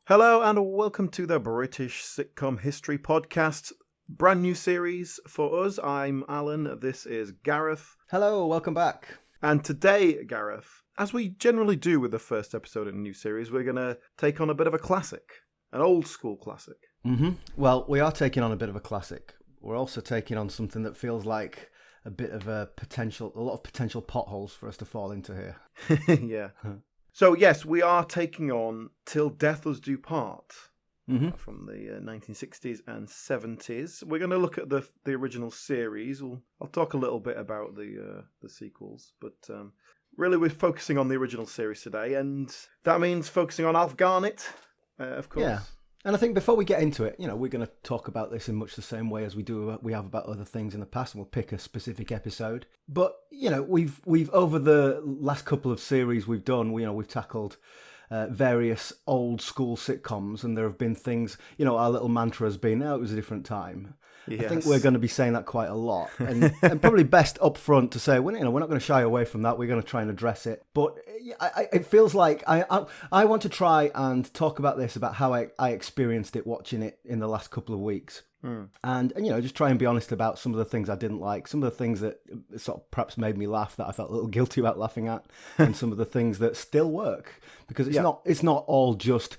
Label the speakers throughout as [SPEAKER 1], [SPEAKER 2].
[SPEAKER 1] Hello and welcome to the British Sitcom History Podcast. Brand new series for us. I'm Alan, this is Gareth.
[SPEAKER 2] Hello, welcome back.
[SPEAKER 1] And today, Gareth, as we generally do with the first episode in a new series, we're going to take on a bit of a classic, an old school classic.
[SPEAKER 2] Well, we are taking on a bit of a classic. We're also taking on something that feels like a lot of potential potholes for us to fall into here.
[SPEAKER 1] Yeah. So, yes, we are taking on Till Death Us Do Part from the 1960s and 70s. We're going to look at the original series. I'll talk a little bit about the sequels, but really we're focusing on the original series today, and that means focusing on Alf Garnett, of course.
[SPEAKER 2] Yeah. And I think before we get into it, we're going to talk about this in much the same way as we have about other things in the past, and we'll pick a specific episode. But we've over the last couple of series we've done, we've tackled various old school sitcoms, and there have been things. Our little mantra has been, "Oh, it was a different time." Yes. I think we're going to be saying that quite a lot, and probably best up front to say, we're not going to shy away from that. We're going to try and address it. But it feels like I want to try and talk about this, about how I experienced it watching it in the last couple of weeks. And just try and be honest about some of the things I didn't like, some of the things that sort of perhaps made me laugh that I felt a little guilty about laughing at, and some of the things that still work, because it's not all just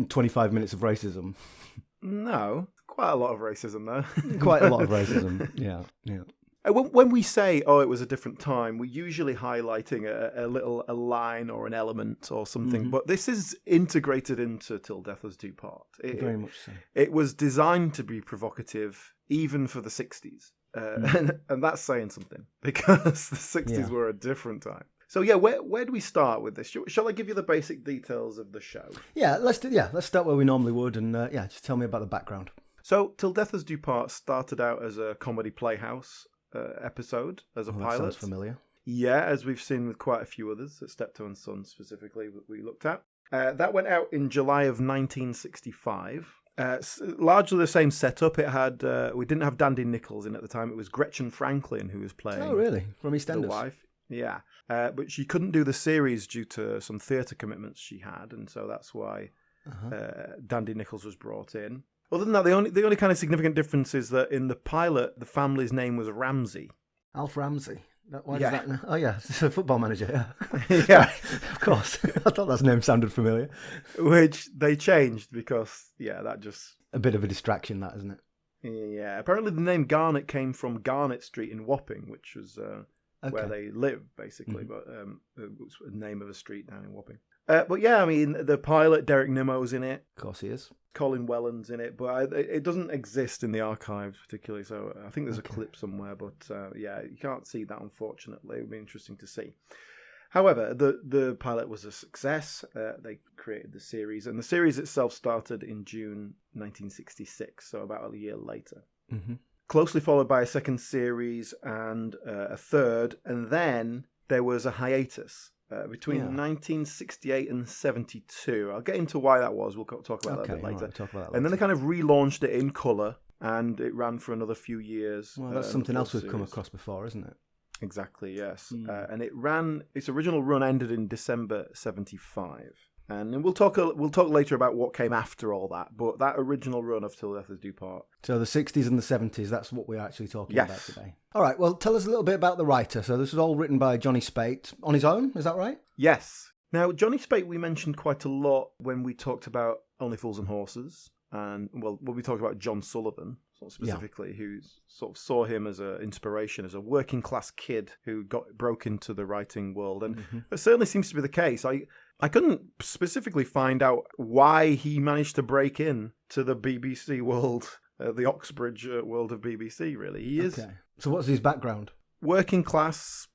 [SPEAKER 2] 25 minutes of racism.
[SPEAKER 1] No, quite a lot of racism though.
[SPEAKER 2] Quite a lot of racism. Yeah.
[SPEAKER 1] When we say, "Oh, it was a different time," we're usually highlighting a line or an element or something. But this is integrated into Till Death Us Do Part.
[SPEAKER 2] Very much so.
[SPEAKER 1] It was designed to be provocative, even for the 60s. And that's saying something, because the 60s were a different time. So where do we start with this? Shall I give you the basic details of the show?
[SPEAKER 2] Yeah, let's start where we normally would, and just tell me about the background.
[SPEAKER 1] So Till Death Us Do Part started out as a comedy playhouse episode, as a pilot.
[SPEAKER 2] That sounds familiar.
[SPEAKER 1] Yeah, as we've seen with quite a few others, at Steptoe and Son specifically, that we looked at. That went out in July of 1965. Largely the same setup. It had we didn't have Dandy Nichols in at the time. It was Gretchen Franklin who was playing.
[SPEAKER 2] Oh, really? From EastEnders.
[SPEAKER 1] The wife. Yeah, but she couldn't do the series due to some theatre commitments she had, and so that's why Dandy Nichols was brought in. Other than that, the only kind of significant difference is that in the pilot, the family's name was Ramsey.
[SPEAKER 2] Alf Ramsey. Why does that? Oh yeah, it's a football manager. Yeah,
[SPEAKER 1] yeah,
[SPEAKER 2] of course. I thought that name sounded familiar.
[SPEAKER 1] Which they changed because that just
[SPEAKER 2] a bit of a distraction, that, isn't it?
[SPEAKER 1] Yeah. Apparently, the name Garnett came from Garnett Street in Wapping, which was where they lived, basically. But it was the name of a street down in Wapping. But yeah, I mean, the pilot, Derek Nimmo's in it.
[SPEAKER 2] Of course he is.
[SPEAKER 1] Colin Welland's in it, but it doesn't exist in the archives particularly, so I think there's a clip somewhere, but you can't see that, unfortunately. It would be interesting to see. However, the pilot was a success. They created the series, and the series itself started in June 1966, so about a year later. Closely followed by a second series and a third, and then there was a hiatus. Between 1968 and 72. I'll get into why that was. We'll talk about that a bit later.
[SPEAKER 2] Right, we'll talk about that later.
[SPEAKER 1] And then they kind of relaunched it in colour, and it ran for another few years.
[SPEAKER 2] Well, that's something else we've come across before, isn't it?
[SPEAKER 1] Exactly, yes. And its original run ended in December 75. And we'll talk later about what came after all that, but that original run of Till Death Us Do Part.
[SPEAKER 2] So the 60s and the 70s, that's what we're actually talking about today. All right, well, tell us a little bit about the writer. So this was all written by Johnny Speight on his own, is that right?
[SPEAKER 1] Yes. Now, Johnny Speight we mentioned quite a lot when we talked about Only Fools and Horses, and, well, when we talked about John Sullivan, specifically, who sort of saw him as an inspiration, as a working class kid who broke into the writing world. And it certainly seems to be the case. I couldn't specifically find out why he managed to break in to the BBC world, the Oxbridge world of BBC, really. He is...
[SPEAKER 2] Okay. So what's his background?
[SPEAKER 1] Working class,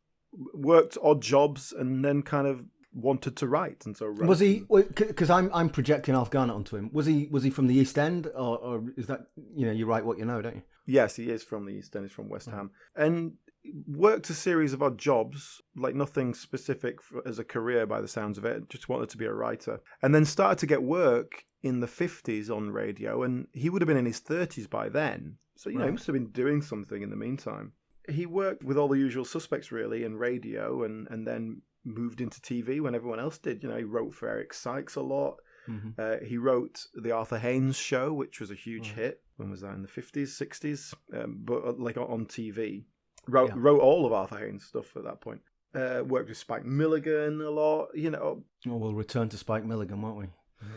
[SPEAKER 1] worked odd jobs, and then kind of wanted to write, and so wrote.
[SPEAKER 2] Was he? Because I'm projecting Alf Garnett onto him. Was he from the East End, or is that you write what you know, don't you?
[SPEAKER 1] Yes, he is from the East End. He's from West Ham, and worked a series of odd jobs, like nothing specific as a career by the sounds of it, just wanted to be a writer. And then started to get work in the 50s on radio, and he would have been in his 30s by then. So, he must have been doing something in the meantime. He worked with all the usual suspects, really, in radio, and then moved into TV when everyone else did. He wrote for Eric Sykes a lot. Mm-hmm. He wrote The Arthur Haynes Show, which was a huge hit. When was that? In the 50s, 60s? But like on TV. Wrote all of Arthur Haynes' stuff at that point. Worked with Spike Milligan a lot, Oh,
[SPEAKER 2] we'll return to Spike Milligan, won't we?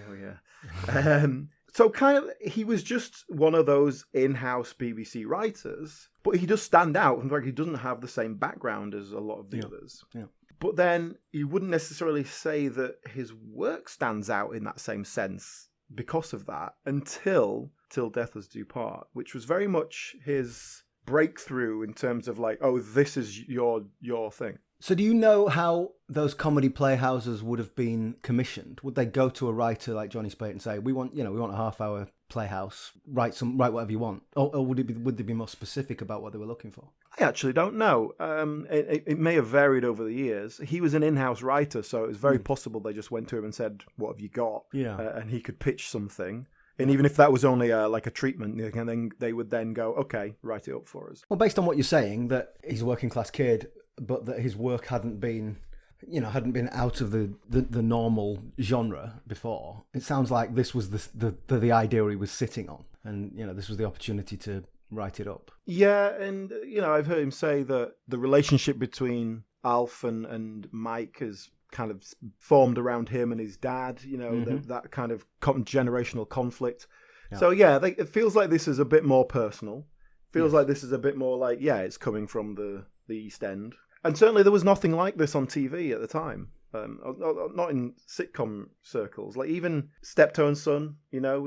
[SPEAKER 1] Oh, yeah. So kind of, he was just one of those in-house BBC writers, but he does stand out. In fact, he doesn't have the same background as a lot of the others. Yeah. But then you wouldn't necessarily say that his work stands out in that same sense because of that until Till Death Us Do Part, which was very much his breakthrough in terms of like, oh, this is your thing.
[SPEAKER 2] So do you know how those comedy playhouses would have been commissioned? Would they go to a writer like Johnny Speight and say, we want a half-hour playhouse, write whatever you want? Or would they be more specific about what they were looking for?
[SPEAKER 1] I actually don't know. It may have varied over the years. He was an in-house writer, so it was very possible they just went to him and said, what have you got? Yeah. And he could pitch something. And even if that was only like a treatment, then they would then go, okay, write it up for us.
[SPEAKER 2] Well, based on what you're saying, that he's a working class kid, but that his work hadn't been out of the normal genre before, it sounds like this was the idea he was sitting on, and this was the opportunity to write it up. Yeah,
[SPEAKER 1] and I've heard him say that the relationship between Alf and Mike has kind of formed around him and his dad, that kind of generational conflict. Yeah. So it feels like this is a bit more personal. Feels like this is a bit more like, it's coming from the East End. And certainly there was nothing like this on TV at the time. Not in sitcom circles. Like even Steptoe and Son,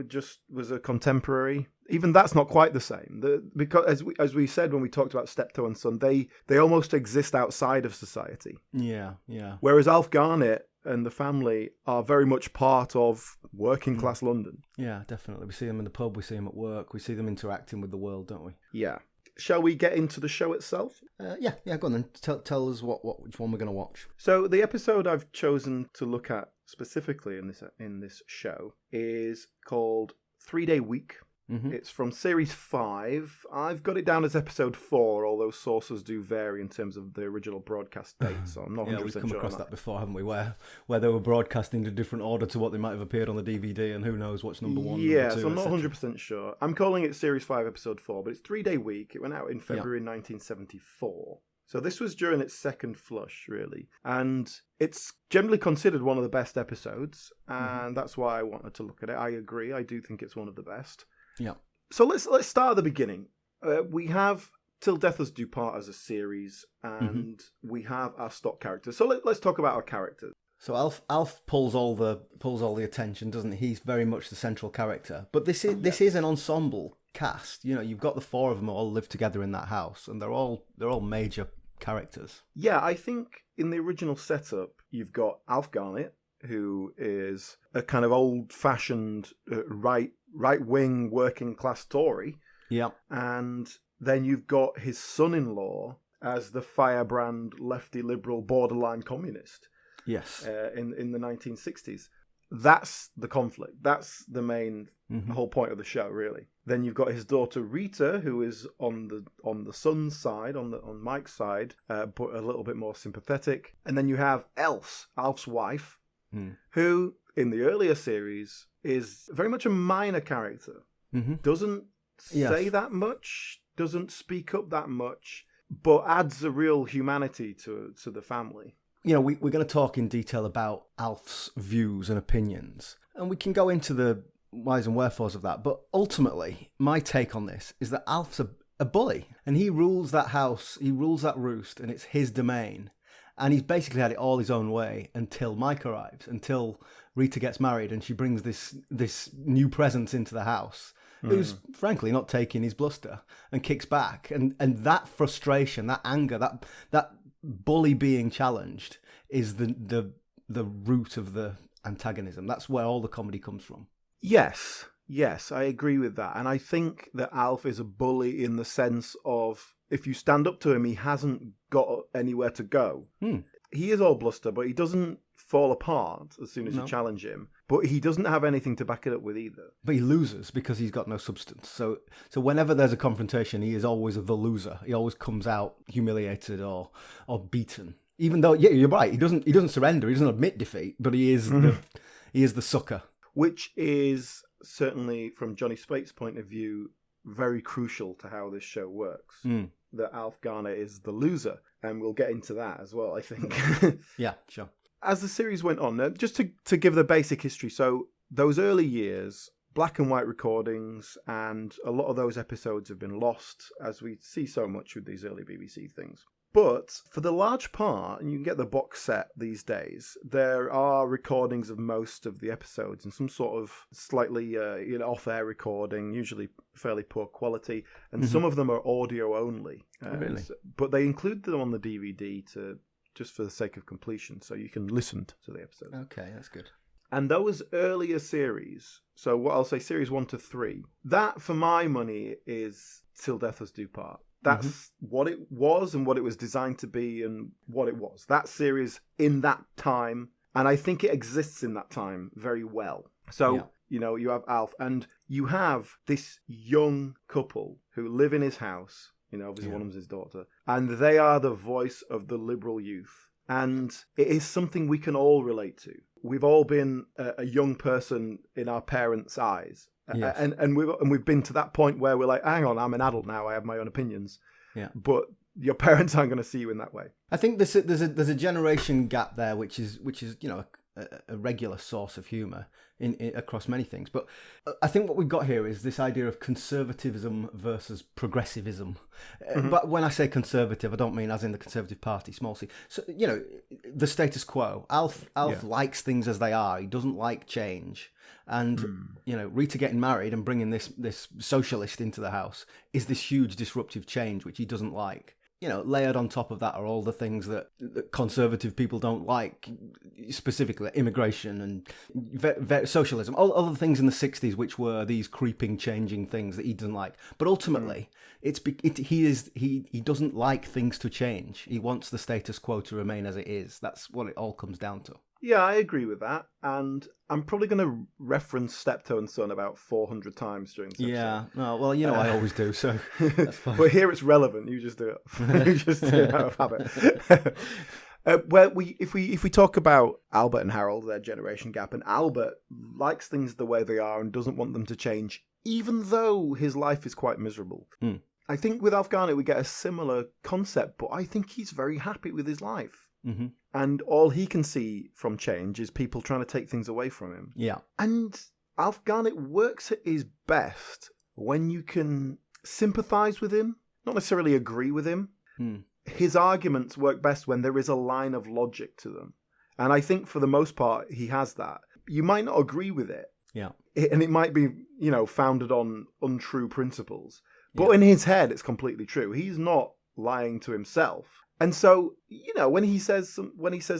[SPEAKER 1] just was a contemporary. Even that's not quite the same. Because as we said when we talked about Steptoe and Son, they almost exist outside of society.
[SPEAKER 2] Yeah.
[SPEAKER 1] Whereas Alf Garnett and the family are very much part of working class London.
[SPEAKER 2] Yeah, definitely. We see them in the pub, we see them at work, we see them interacting with the world, don't we?
[SPEAKER 1] Yeah. Shall we get into the show itself?
[SPEAKER 2] Yeah, go on then. Tell us which one we're going to watch.
[SPEAKER 1] So the episode I've chosen to look at specifically in this show is called 3 Day Week. Mm-hmm. It's from series 5. I've got it down as episode 4, although sources do vary in terms of the original broadcast date, so I'm not 100% sure.
[SPEAKER 2] We've come across that before, haven't we? Where they were broadcasting in a different order to what they might have appeared on the DVD, and who knows what's number 1,
[SPEAKER 1] yeah,
[SPEAKER 2] number 2,
[SPEAKER 1] so I'm not 100% sure. I'm calling it series 5, episode 4, but it's 3 Day Week. It went out in February 1974. So this was during its second flush, really. And it's generally considered one of the best episodes, and that's why I wanted to look at it. I agree. I do think it's one of the best.
[SPEAKER 2] Yeah.
[SPEAKER 1] So let's start at the beginning. We have Till Death Us Do Part as a series, and we have our stock characters. So let's talk about our characters.
[SPEAKER 2] So Alf pulls all the attention, doesn't he? He's very much the central character. But this is an ensemble cast. You've got the 4 of them all live together in that house, and they're all major characters.
[SPEAKER 1] Yeah, I think in the original setup, you've got Alf Garnett, who is a kind of old-fashioned right-wing working-class Tory.
[SPEAKER 2] Yeah.
[SPEAKER 1] And then you've got his son-in-law as the firebrand, lefty, liberal, borderline communist.
[SPEAKER 2] Yes.
[SPEAKER 1] In the 1960s. That's the conflict. That's the main whole point of the show, really. Then you've got his daughter Rita, who is on the son's side, on Mike's side, but a little bit more sympathetic. And then you have Else, Alf's wife, who in the earlier series is very much a minor character. Doesn't say that much, doesn't speak up that much, but adds a real humanity to the family.
[SPEAKER 2] We're going to talk in detail about Alf's views and opinions, and we can go into the whys and wherefores of that. But ultimately, my take on this is that Alf's a bully, and he rules that house, he rules that roost, and it's his domain. And he's basically had it all his own way until Mike arrives, until Rita gets married and she brings this new presence into the house, who's frankly not taking his bluster and kicks back. And that frustration, that anger, that bully being challenged is the root of the antagonism. That's where all the comedy comes from.
[SPEAKER 1] Yes, I agree with that. And I think that Alf is a bully in the sense of if you stand up to him, he hasn't got anywhere to go. He is all bluster, but he doesn't fall apart as soon as you challenge him. But he doesn't have anything to back it up with either.
[SPEAKER 2] But he loses because he's got no substance. So whenever there's a confrontation, he is always the loser. He always comes out humiliated or beaten. Even though, yeah, you're right. He doesn't surrender. He doesn't admit defeat. But he is the sucker.
[SPEAKER 1] Which is certainly, from Johnny Speight's point of view, very crucial to how this show works. That Alf Garner is the loser, and we'll get into that as well, I think.
[SPEAKER 2] Yeah, sure.
[SPEAKER 1] As the series went on, just to give the basic history, so those early years, black and white recordings, and a lot of those episodes have been lost, as we see so much with these early BBC things. But for the large part, and you can get the box set these days, there are recordings of most of the episodes in some sort of slightly off-air recording, usually fairly poor quality, and some of them are audio only.
[SPEAKER 2] Really?
[SPEAKER 1] But they include them on the DVD just for the sake of completion, so you can listen to the episodes.
[SPEAKER 2] Okay, that's good.
[SPEAKER 1] And those earlier series, so what I'll say, series 1 to 3, that for my money is Till Death Us Do Part. That's what it was and what it was designed to be and what it was. That series in that time, and I think it exists in that time very well. So, you have Alf, and you have this young couple who live in his house. Obviously one of them's his daughter. And they are the voice of the liberal youth. And it is something we can all relate to. We've all been a young person in our parents' eyes. Yes. And we've been to that point where we're like, hang on, I'm an adult now, I have my own opinions. Yeah. But your parents aren't going to see you in that way.
[SPEAKER 2] I think there's a generation gap there, which is a regular source of humour in across many things. But I think what we've got here is this idea of conservatism versus progressivism. But when I say conservative, I don't mean as in the Conservative Party, small c. So, the status quo. Alf likes things as they are. He doesn't like change. And, Rita getting married and bringing this socialist into the house is this huge disruptive change, which he doesn't like. Layered on top of that are all the things that conservative people don't like, specifically immigration and socialism, all other things in the 60s, which were these creeping, changing things that he doesn't like. But ultimately, he doesn't like things to change. He wants the status quo to remain as it is. That's what it all comes down to.
[SPEAKER 1] Yeah, I agree with that. And I'm probably going to reference Steptoe and Son about 400 times during this episode.
[SPEAKER 2] Yeah, no, well, I always do, so that's fine.
[SPEAKER 1] But here it's relevant. You just do it. You just do it out of habit. If we talk about Albert and Harold, their generation gap, and Albert likes things the way they are and doesn't want them to change, even though his life is quite miserable. I think with Alf Garnett we get a similar concept, but I think he's very happy with his life. And all he can see from change is people trying to take things away from him.
[SPEAKER 2] Yeah.
[SPEAKER 1] And Alf Garnett works at his best when you can sympathise with him, not necessarily agree with him. His arguments work best when there is a line of logic to them. And I think for the most part, he has that. You might not agree with it.
[SPEAKER 2] Yeah.
[SPEAKER 1] And it might be, founded on untrue principles. But in his head, it's completely true. He's not lying to himself. And so, when he says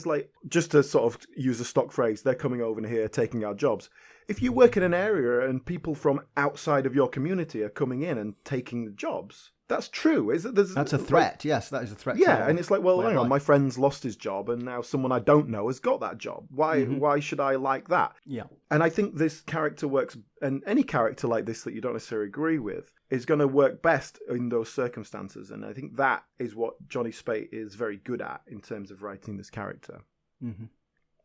[SPEAKER 1] like, just to sort of use a stock phrase, they're coming over here taking our jobs. If you work in an area and people from outside of your community are coming in and taking the jobs, that's true.
[SPEAKER 2] That's a threat. Yes, that is a threat.
[SPEAKER 1] Yeah, and it's like, well, hang on, my friend's lost his job and now someone I don't know has got that job. Why should I like that?
[SPEAKER 2] Yeah.
[SPEAKER 1] And I think this character works, and any character like this that you don't necessarily agree with is going to work best in those circumstances. And I think that is what Johnny Speight is very good at in terms of writing this character.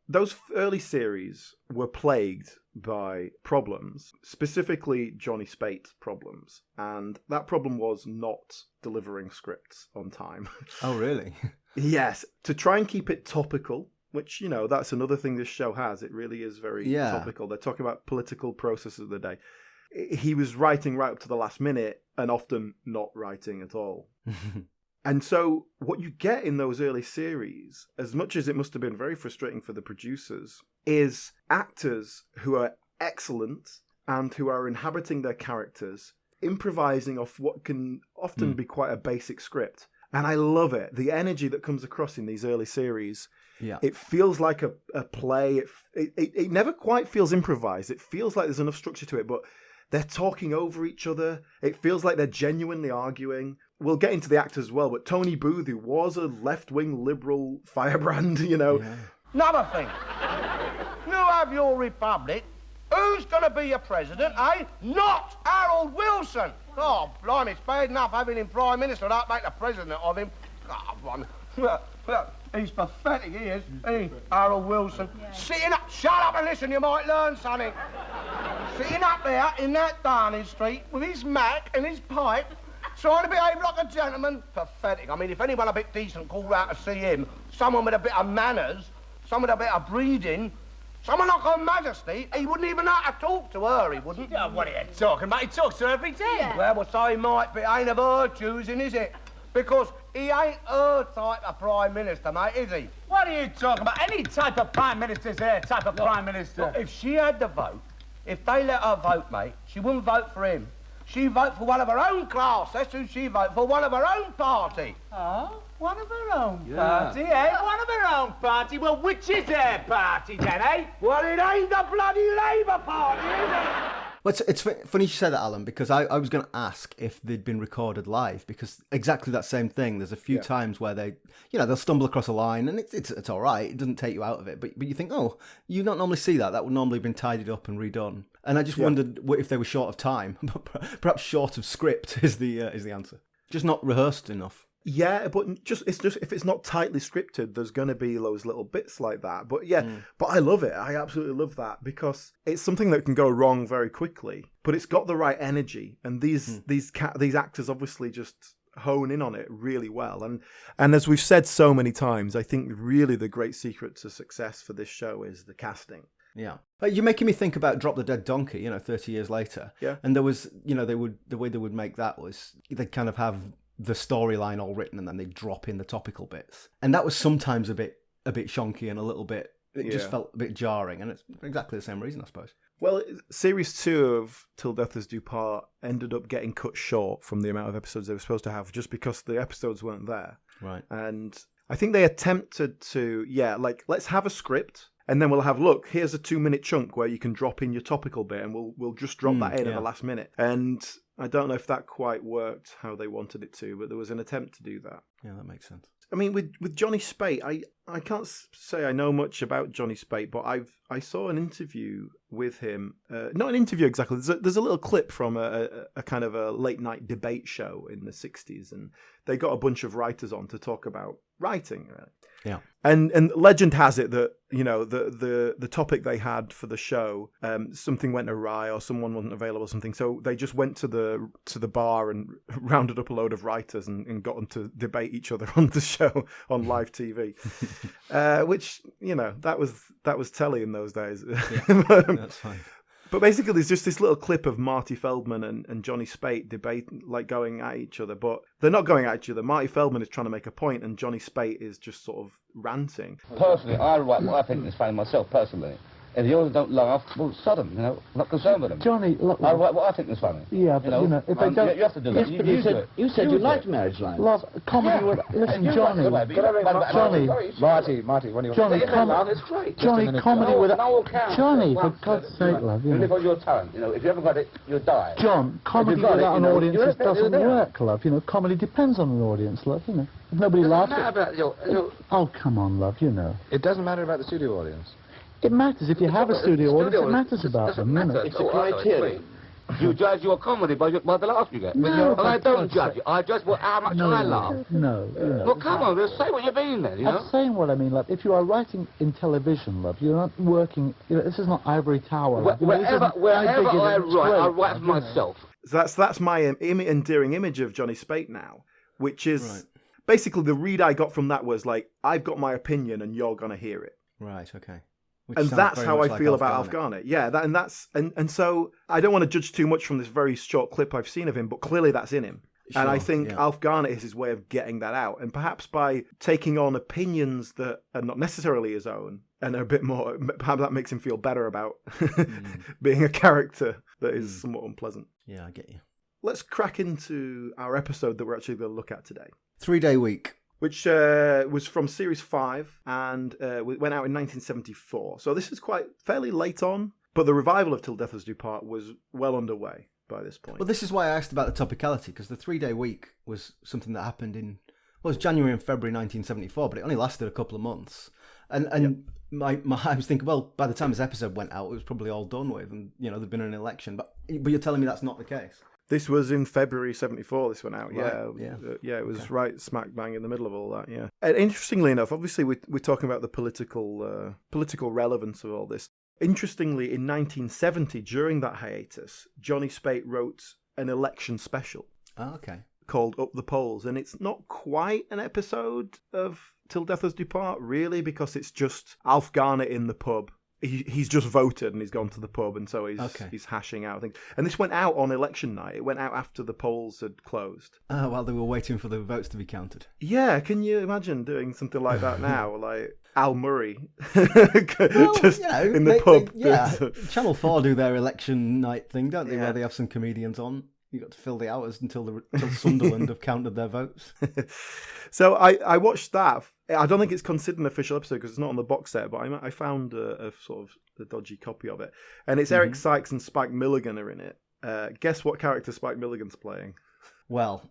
[SPEAKER 1] Those early series were plagued by problems, specifically Johnny Speight problems. And that problem was not delivering scripts on time.
[SPEAKER 2] Oh, really?
[SPEAKER 1] Yes. To try and keep it topical, which, that's another thing this show has. It really is very topical. They're talking about political processes of the day. He was writing right up to the last minute and often not writing at all. And so what you get in those early series, as much as it must have been very frustrating for the producers, is actors who are excellent and who are inhabiting their characters, improvising off what can often be quite a basic script. And I love it. The energy that comes across in these early series. Yeah. It feels like a play. It never quite feels improvised. It feels like there's enough structure to it, but they're talking over each other. It feels like they're genuinely arguing. we'll get into the actors as well, but Tony Booth, who was a left-wing liberal firebrand,
[SPEAKER 3] Yeah. Another thing. You have your republic. Who's going to be your president, eh? Not Harold Wilson. Oh, blimey, it's bad enough having him prime minister. Don't make the president of him. Oh, blimey. Look, he's pathetic, he is. He, Harold Wilson. Yeah. Sitting up... Shut up and listen, you might learn something. Sitting up there in that Downing Street with his Mac and his pipe, trying to behave like a gentleman. Pathetic. I mean, if anyone a bit decent called out to see him, someone with a bit of manners, someone with a bit of breeding, someone like Her Majesty, he wouldn't even know how to talk to her, he wouldn't.
[SPEAKER 4] Yeah, what are you talking about? He talks to her every day.
[SPEAKER 3] Yeah. Well, so he might, but it ain't of her choosing, is it? Because he ain't her type of Prime Minister, mate, is he?
[SPEAKER 4] What are you talking about? Any type of Prime Minister's her type of Prime Minister.
[SPEAKER 3] Look, if she had the vote, if they let her vote, mate, she wouldn't vote for him. She'd vote for one of her own class. That's who she'd vote for, one of her own party.
[SPEAKER 4] Oh, one of her own party, eh? One of her own party? Well, which is her party then, eh?
[SPEAKER 3] Well, it ain't the bloody Labour Party, is it?
[SPEAKER 2] Well, it's funny you say that, Alan, because I was going to ask if they'd been recorded live, because exactly that same thing. There's a few times where they'll stumble across a line, and it's all right. It doesn't take you out of it, but you think, oh, you don't normally see that. That would normally have been tidied up and redone. And I just wondered if they were short of time, perhaps short of script is the answer. Just not rehearsed enough.
[SPEAKER 1] Yeah, but it's just if it's not tightly scripted, there's going to be those little bits like that. But but I love it. I absolutely love that because it's something that can go wrong very quickly, but it's got the right energy, and these actors obviously just hone in on it really well. And as we've said so many times, I think really the great secret to success for this show is the casting.
[SPEAKER 2] Yeah. You're making me think about Drop the Dead Donkey, 30 years later.
[SPEAKER 1] Yeah.
[SPEAKER 2] And there was, the way they would make that was they'd kind of have the storyline all written and then they'd drop in the topical bits. And that was sometimes a bit shonky and a little bit, it just felt a bit jarring. And it's exactly the same reason, I suppose.
[SPEAKER 1] Well, series 2 of Till Death Us Do Part ended up getting cut short from the amount of episodes they were supposed to have just because the episodes weren't there.
[SPEAKER 2] Right.
[SPEAKER 1] And I think they attempted to, let's have a script. And then we'll have, look, here's a 2-minute chunk where you can drop in your topical bit and we'll just drop that in at the last minute. And I don't know if that quite worked how they wanted it to, but there was an attempt to do that.
[SPEAKER 2] Yeah, that makes sense.
[SPEAKER 1] I mean, with Johnny Speight, I can't say I know much about Johnny Speight, but I saw an interview with him. Not an interview exactly. There's a little clip from a kind of a late night debate show in the 60s, and they got a bunch of writers on to talk about writing. Right?
[SPEAKER 2] Yeah.
[SPEAKER 1] And legend has it that the topic they had for the show, something went awry or someone wasn't available or something, so they just went to the bar and rounded up a load of writers and got them to debate each other on the show on live TV, which that was telly in those days.
[SPEAKER 2] Yeah, that's fine.
[SPEAKER 1] But basically, there's just this little clip of Marty Feldman and Johnny Speight debate, going at each other. But they're not going at each other. Marty Feldman is trying to make a point, and Johnny Speight is just sort of ranting.
[SPEAKER 5] Personally, I write what I think is funny myself, personally. If the others don't laugh, well, sod them, I'm not concerned with them.
[SPEAKER 6] Johnny, look...
[SPEAKER 5] I write what I think is funny.
[SPEAKER 6] Yeah, but, if they don't...
[SPEAKER 5] You have to do that.
[SPEAKER 6] Yes,
[SPEAKER 5] you
[SPEAKER 6] said
[SPEAKER 5] you
[SPEAKER 6] liked
[SPEAKER 5] Marriage Lines.
[SPEAKER 6] Love, comedy... Listen, Johnny... Johnny...
[SPEAKER 5] Marty, when you...
[SPEAKER 6] Johnny,
[SPEAKER 5] it's great.
[SPEAKER 6] Johnny, comedy with... Johnny, for God's sake, love,
[SPEAKER 5] you live on your talent, if you haven't got it, you'll die.
[SPEAKER 6] John, comedy without an audience doesn't work, love, comedy depends on an audience, love, If nobody laughs... Oh, come on, love,
[SPEAKER 7] It doesn't matter about the studio audience.
[SPEAKER 6] It matters. If you have a studio audience, it matters about them,
[SPEAKER 5] It's a criteria. You judge your comedy by the laughs you get.
[SPEAKER 6] No,
[SPEAKER 5] and I don't judge it. I judge how much I laugh.
[SPEAKER 6] No.
[SPEAKER 5] Well, come on, just say what you mean then,
[SPEAKER 6] I'm saying what I mean, love. If you are writing in television, love, you're not working... this is not Ivory Tower, love.
[SPEAKER 5] Wherever I write for myself.
[SPEAKER 1] So that's my endearing image of Johnny Speight now, which is... Basically, the read I got from that was I've got my opinion and you're going to hear it.
[SPEAKER 2] Right, okay.
[SPEAKER 1] And that's how I feel about Alf Garnett. Yeah, and so I don't want to judge too much from this very short clip I've seen of him, but clearly that's in him. Sure, and I think Alf Garnett is his way of getting that out. And perhaps by taking on opinions that are not necessarily his own and are a bit more, perhaps that makes him feel better about being a character that is somewhat unpleasant.
[SPEAKER 2] Yeah, I get you.
[SPEAKER 1] Let's crack into our episode that we're actually going to look at today.
[SPEAKER 2] 3-Day Week.
[SPEAKER 1] Which was from Series 5 and went out in 1974. So this is fairly late on, but the revival of Till Death Us Do Part was well underway. by this point.
[SPEAKER 2] Well, this is why I asked about the topicality, because the 3-day week was something that happened in, well, it was January and February 1974, but it only lasted a couple of months. And I was thinking, well, by the time this episode went out, it was probably all done with, and there'd been an election. But you're telling me that's not the case.
[SPEAKER 1] This was in February 74, this went out,
[SPEAKER 2] Right,
[SPEAKER 1] yeah. It was right smack bang in the middle of all that, yeah. And interestingly enough, obviously we're talking about the political relevance of all this. Interestingly, in 1970, during that hiatus, Johnny Speight wrote an election special.
[SPEAKER 2] Oh, okay.
[SPEAKER 1] Called Up the Polls, and it's not quite an episode of Till Death Us Do Part, really, because it's just Alf Garnett in the pub. He's just voted and he's gone to the pub, and so he's hashing out things. And this went out on election night. It went out after the polls had closed.
[SPEAKER 2] While they were waiting for the votes to be counted.
[SPEAKER 1] Yeah, can you imagine doing something like that now? Like Al Murray,
[SPEAKER 2] Well,
[SPEAKER 1] just in the pub.
[SPEAKER 2] Channel 4 do their election night thing, don't they? Where they have some comedians on. You got to fill the hours until Sunderland have counted their votes.
[SPEAKER 1] So I watched that. I don't think it's considered an official episode because it's not on the box set, but I found a sort of a dodgy copy of it. And it's Eric Sykes and Spike Milligan are in it. Guess what character Spike Milligan's playing?
[SPEAKER 2] Well,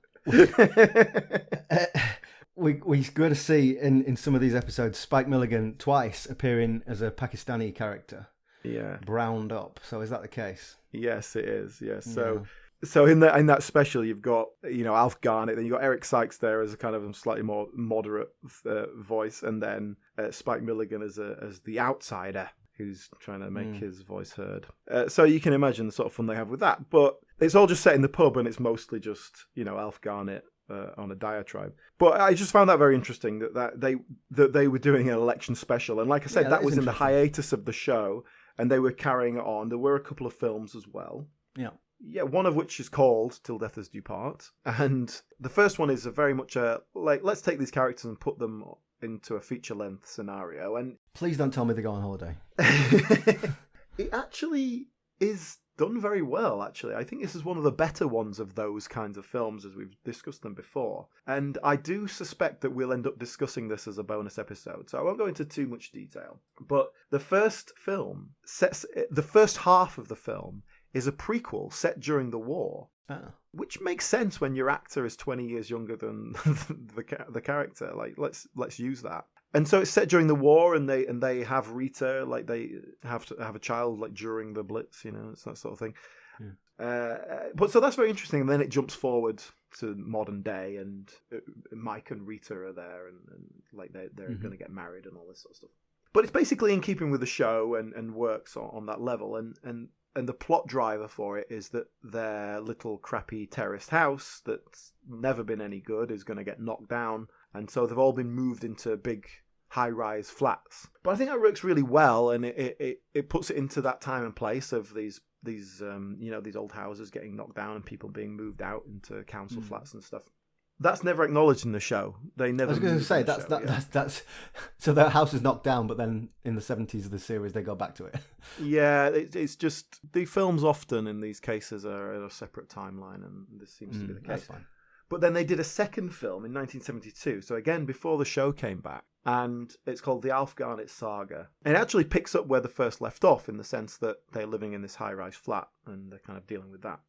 [SPEAKER 2] we're going to see in some of these episodes Spike Milligan twice appearing as a Pakistani character.
[SPEAKER 1] Yeah.
[SPEAKER 2] Browned up. So is that the case?
[SPEAKER 1] Yes, it is. Yes. So in that special, you've got Alf Garnett, then you've got Eric Sykes there as a kind of a slightly more moderate voice, and then Spike Milligan as the outsider who's trying to make his voice heard. So you can imagine the sort of fun they have with that. But it's all just set in the pub, and it's mostly just Alf Garnett on a diatribe. But I just found that very interesting that they were doing an election special, and like I said, that was in the hiatus of the show, and they were carrying it on. There were a couple of films as well.
[SPEAKER 2] Yeah.
[SPEAKER 1] Yeah, one of which is called Till Death Us Do Part. And the first one is very much let's take these characters and put them into a feature-length scenario. And
[SPEAKER 2] please don't tell me they go on holiday.
[SPEAKER 1] It actually is done very well, actually. I think this is one of the better ones of those kinds of films, as we've discussed them before. And I do suspect that we'll end up discussing this as a bonus episode, so I won't go into too much detail. But the first half of the film is a prequel set during the war, which makes sense when your actor is 20 years younger than the character. Like, let's use that. And so it's set during the war, and they have Rita, like they have to have a child like during the Blitz, it's that sort of thing. Yeah. But so that's very interesting. And then it jumps forward to modern day, and Mike and Rita are there, and like they're going to get married and all this sort of stuff. But it's basically in keeping with the show and works on that level. And the plot driver for it is that their little crappy terraced house that's never been any good is going to get knocked down. And so they've all been moved into big high-rise flats. But I think that works really well, and it puts it into that time and place of these old houses getting knocked down and people being moved out into council flats and stuff. That's never acknowledged in the show. They never.
[SPEAKER 2] I was going to say that's so their house is knocked down, but then in the 70s of the series they go back to it.
[SPEAKER 1] Yeah, it's just the films often in these cases are in a separate timeline, and this seems to be the case.
[SPEAKER 2] That's fine.
[SPEAKER 1] But then they did a second film in 1972, so again before the show came back, and it's called The Alf Garnett Saga. And it actually picks up where the first left off in the sense that they're living in this high-rise flat and they're kind of dealing with that.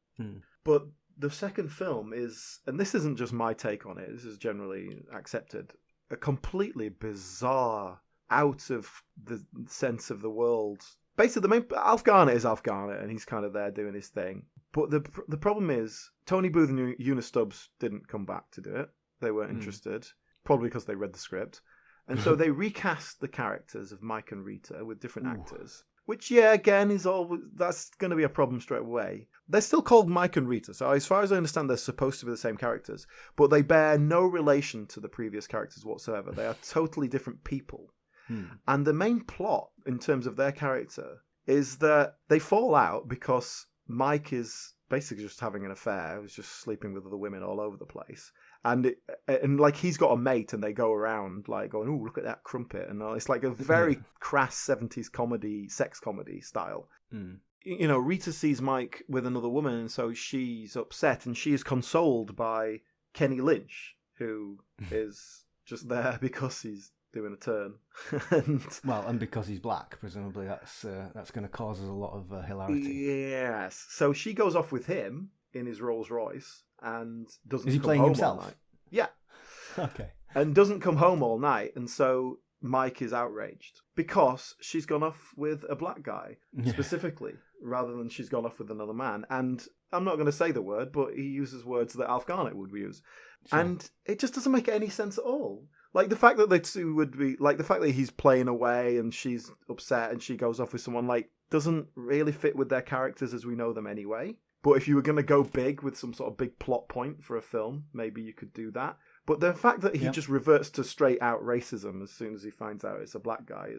[SPEAKER 1] But the second film is, and this isn't just my take on it, this is generally accepted, a completely bizarre, out of the sense of the world. Basically, Alf Garnett is Alf Garnett, and he's kind of there doing his thing. But the problem is, Tony Booth and Una Stubbs didn't come back to do it. They weren't interested, probably because they read the script. And so they recast the characters of Mike and Rita with different actors. Which, again, that's going to be a problem straight away. They're still called Mike and Rita, so as far as I understand, they're supposed to be the same characters, but they bear no relation to the previous characters whatsoever. They are totally different people. And the main plot, in terms of their character, is that they fall out because Mike is basically just having an affair. He's just sleeping with other women all over the place. And like he's got a mate, and they go around like going, "Oh, look at that crumpet," and it's like a very crass 70s comedy, sex comedy style. Rita sees Mike with another woman, and so she's upset, and she is consoled by Kenny Lynch, who is just there because he's doing a turn.
[SPEAKER 2] And because he's black, presumably that's going to cause us a lot of hilarity.
[SPEAKER 1] Yes. So she goes off with him in his Rolls Royce and doesn't.
[SPEAKER 2] Is he
[SPEAKER 1] come
[SPEAKER 2] playing
[SPEAKER 1] home
[SPEAKER 2] himself?
[SPEAKER 1] all night. Yeah.
[SPEAKER 2] Okay.
[SPEAKER 1] And doesn't come home all night, and so Mike is outraged because she's gone off with a black guy specifically, rather than she's gone off with another man. And I'm not going to say the word, but he uses words that Alf Garnett would use, and it just doesn't make any sense at all. Like the fact that the two would be like the fact that he's playing away and she's upset and she goes off with someone like doesn't really fit with their characters as we know them anyway. But if you were going to go big with some sort of big plot point for a film, maybe you could do that. But the fact that he just reverts to straight out racism as soon as he finds out it's a black guy,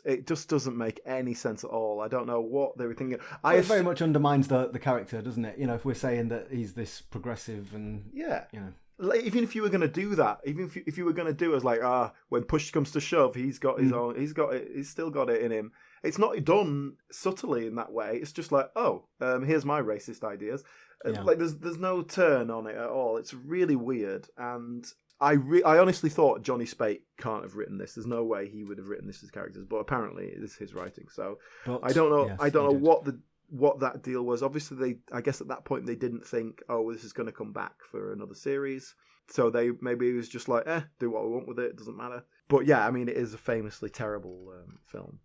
[SPEAKER 1] it just doesn't make any sense at all. I don't know what they were thinking.
[SPEAKER 2] It very much undermines the character, doesn't it? You know, if we're saying that he's this progressive and you know.
[SPEAKER 1] Like, even if you were going to do that, even if you were going to do as like when push comes to shove, he's got his own, he's still got it in him. It's not done subtly in that way. It's just like, here's my racist ideas. Like there's no turn on it at all. It's really weird, and I honestly thought Johnny Speight can't have written this. There's no way he would have written this as characters, but apparently it is his writing. So I don't know. I don't know what that deal was. Obviously, I guess at that point they didn't think, this is going to come back for another series. So maybe it was just like, do what we want with it. It doesn't matter. But yeah, I mean, it is a famously terrible film.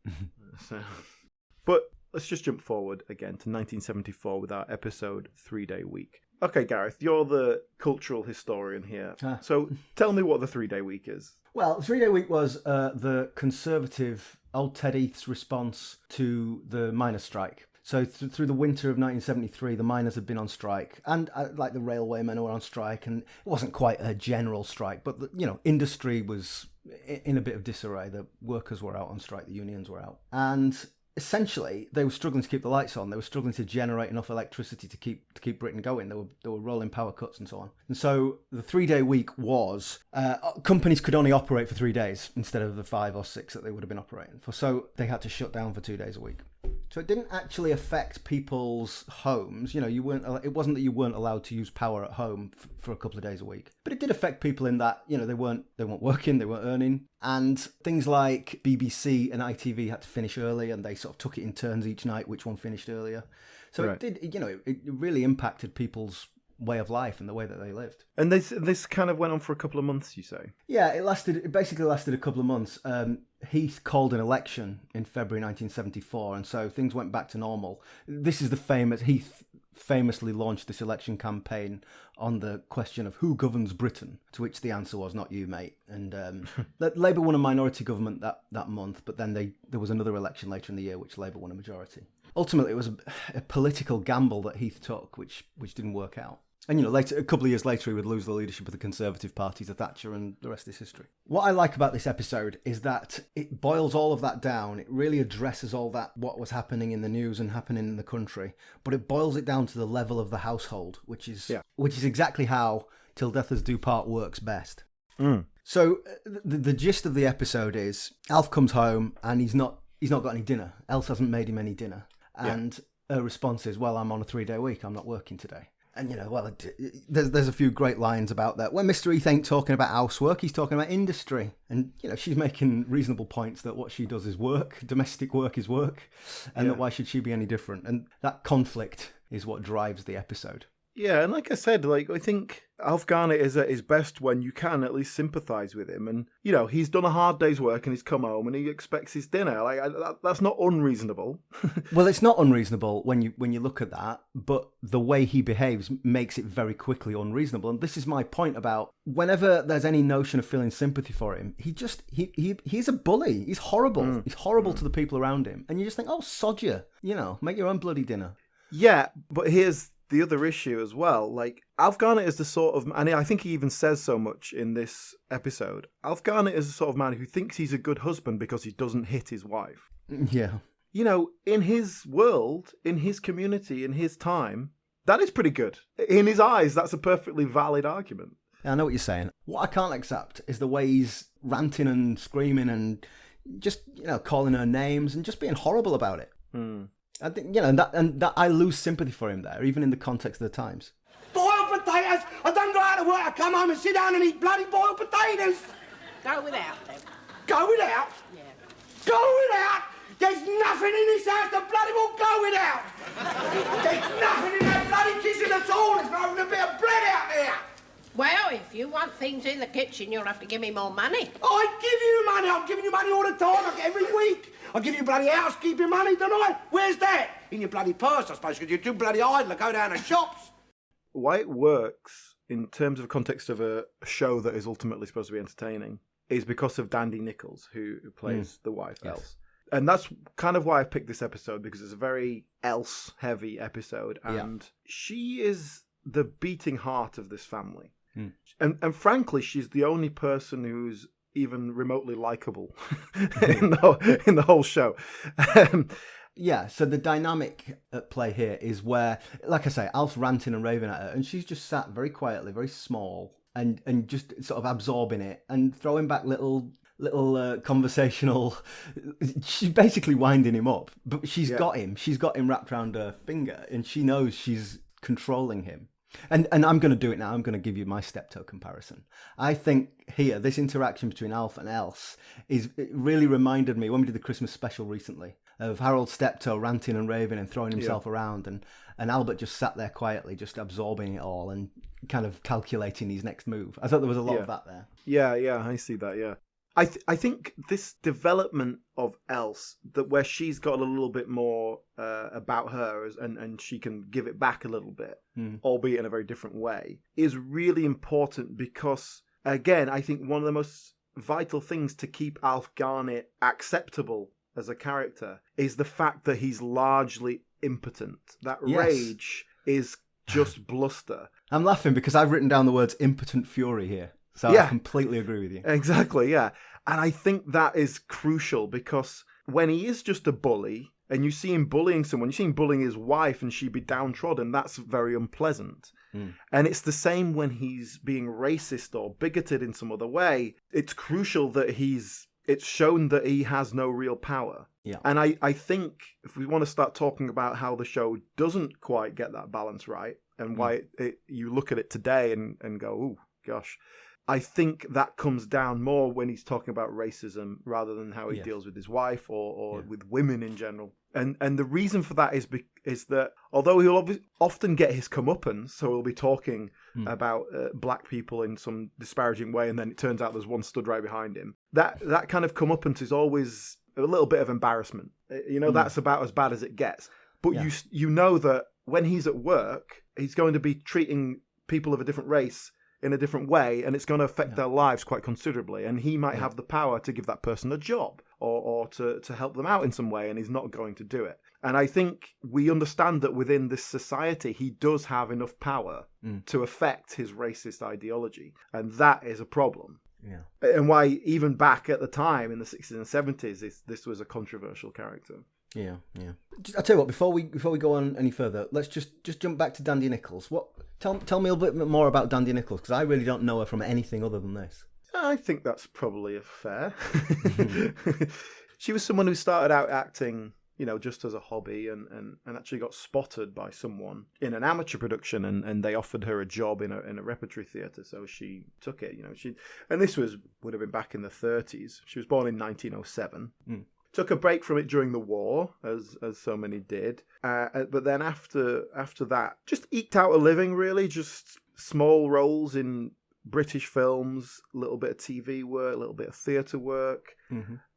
[SPEAKER 1] But let's just jump forward again to 1974 with our episode 3-Day Week. Okay, Gareth, you're the cultural historian here. So tell me what the 3-Day Week is.
[SPEAKER 2] Well, the 3-Day Week was the Conservative old Ted Heath's response to the miners' strike. So through the winter of 1973, the miners had been on strike, and like the railwaymen were on strike, and it wasn't quite a general strike, but industry was in a bit of disarray. The workers were out on strike, the unions were out, and essentially they were struggling to keep the lights on. They were struggling to generate enough electricity to keep Britain going. There were rolling power cuts and so on. And so the 3-Day Week was companies could only operate for 3 days instead of the 5 or 6 that they would have been operating for. So they had to shut down for 2 days a week. So it didn't actually affect people's homes. You know, it wasn't that you weren't allowed to use power at home for a couple of days a week. But it did affect people in that, they weren't working, they weren't earning. And things like BBC and ITV had to finish early, and they sort of took it in turns each night, which one finished earlier. So It did, it really impacted people's way of life and the way that they lived.
[SPEAKER 1] And this kind of went on for a couple of months, you say?
[SPEAKER 2] Yeah, it basically lasted a couple of months. Heath called an election in February 1974, and so things went back to normal. This is Heath famously launched this election campaign on the question of who governs Britain, to which the answer was not you, mate. And Labour won a minority government that month, but then there was another election later in the year which Labour won a majority. Ultimately, it was a political gamble that Heath took, which didn't work out. And, later, a couple of years later, he would lose the leadership of the Conservative Party to Thatcher, and the rest is history. What I like about this episode is that it boils all of that down. It really addresses all that, what was happening in the news and happening in the country, but it boils it down to the level of the household, which is exactly how Till Death Us Do Part works best. So the gist of the episode is Alf comes home and he's not got any dinner. Else hasn't made him any dinner. And her response is, well, I'm on a 3-day week. I'm not working today. And, there's a few great lines about that. When Mr. Heath ain't talking about housework, he's talking about industry. And, she's making reasonable points that what she does is work. Domestic work is work. And that why should she be any different? And that conflict is what drives the episode.
[SPEAKER 1] Yeah, and like I said, I think Alf Garnett is at his best when you can at least sympathise with him. And, he's done a hard day's work and he's come home and he expects his dinner. That's not unreasonable.
[SPEAKER 2] Well, it's not unreasonable when you look at that, but the way he behaves makes it very quickly unreasonable. And this is my point about whenever there's any notion of feeling sympathy for him, he's a bully. He's horrible. He's horrible to the people around him. And you just think, sod you, make your own bloody dinner.
[SPEAKER 1] Yeah, but here's the other issue as well. Alf Garnett is the sort of, and I think he even says so much in this episode, Alf Garnett is the sort of man who thinks he's a good husband because he doesn't hit his wife.
[SPEAKER 2] Yeah.
[SPEAKER 1] In his world, in his community, in his time, that is pretty good. In his eyes, that's a perfectly valid argument.
[SPEAKER 2] I know what you're saying. What I can't accept is the way he's ranting and screaming and just, calling her names and just being horrible about it. I think, that I lose sympathy for him there, even in the context of the times.
[SPEAKER 3] Boiled potatoes! I don't go out to work, I come home and sit down and eat bloody boiled potatoes!
[SPEAKER 8] Go without them.
[SPEAKER 3] Going out? Yeah. Going out? There's nothing in this house that bloody will going out. There's nothing in that bloody kitchen at all. There's not even a bit of bread out there.
[SPEAKER 8] Well, if you want things in the kitchen, you'll have to give me more money.
[SPEAKER 3] I give you money. I'm giving you money all the time, like every week. I give you bloody housekeeping money, don't I? Where's that? In your bloody purse, I suppose, because you're too bloody idle to go down to shops.
[SPEAKER 1] Why it works in terms of context of a show that is ultimately supposed to be entertaining is because of Dandy Nichols, who plays the wife, Else. And that's kind of why I picked this episode, because it's a very Else-heavy episode, and she is the beating heart of this family. And frankly, she's the only person who's even remotely likable in the whole show.
[SPEAKER 2] Yeah, so the dynamic at play here is where, like I say, Alf's ranting and raving at her, and she's just sat very quietly, very small, and just sort of absorbing it and throwing back little conversational. She's basically winding him up, but she's got him wrapped around her finger, and she knows she's controlling him. And I'm going to do it now. I'm going to give you my Steptoe comparison. I think here, this interaction between Alf and Else it really reminded me, when we did the Christmas special recently, of Harold Steptoe ranting and raving and throwing himself around, and Albert just sat there quietly, just absorbing it all and kind of calculating his next move. I thought there was a lot of that there.
[SPEAKER 1] Yeah, I see that, yeah. I think this development of Else, that where she's got a little bit more about her and she can give it back a little bit, albeit in a very different way, is really important because, again, I think one of the most vital things to keep Alf Garnett acceptable as a character is the fact that he's largely impotent. That rage is just bluster.
[SPEAKER 2] I'm laughing because I've written down the words impotent fury here. So I completely agree with you.
[SPEAKER 1] Exactly, yeah. And I think that is crucial because when he is just a bully and you see him bullying someone, you see him bullying his wife and she'd be downtrodden, that's very unpleasant. And it's the same when he's being racist or bigoted in some other way. It's crucial that it's shown that he has no real power. Yeah. And I think if we want to start talking about how the show doesn't quite get that balance right and why you look at it today and go, oh, gosh. I think that comes down more when he's talking about racism rather than how he deals with his wife or with women in general. And the reason for that is that although he'll often get his comeuppance, so he'll be talking about black people in some disparaging way, and then it turns out there's one stood right behind him. That kind of comeuppance is always a little bit of embarrassment. That's about as bad as it gets. But you know that when he's at work, he's going to be treating people of a different race in a different way, and it's going to affect their lives quite considerably, and he might have the power to give that person a job or to help them out in some way, and he's not going to do it. And I think we understand that within this society he does have enough power to affect his racist ideology, and that is a problem. And why even back at the time in the 60s and 70s this was a controversial character.
[SPEAKER 2] Yeah. I'll tell you what, before we go on any further, let's just jump back to Dandy Nichols. Tell me a little bit more about Dandy Nichols, because I really don't know her from anything other than this.
[SPEAKER 1] I think that's probably fair. She was someone who started out acting, just as a hobby and actually got spotted by someone in an amateur production and they offered her a job in a repertory theatre, so she took it. And this would have been back in the 30s. She was born in 1907. Took a break from it during the war, as so many did. But then after that, just eked out a living, really. Just small roles in British films, a little bit of TV work, a little bit of theatre work.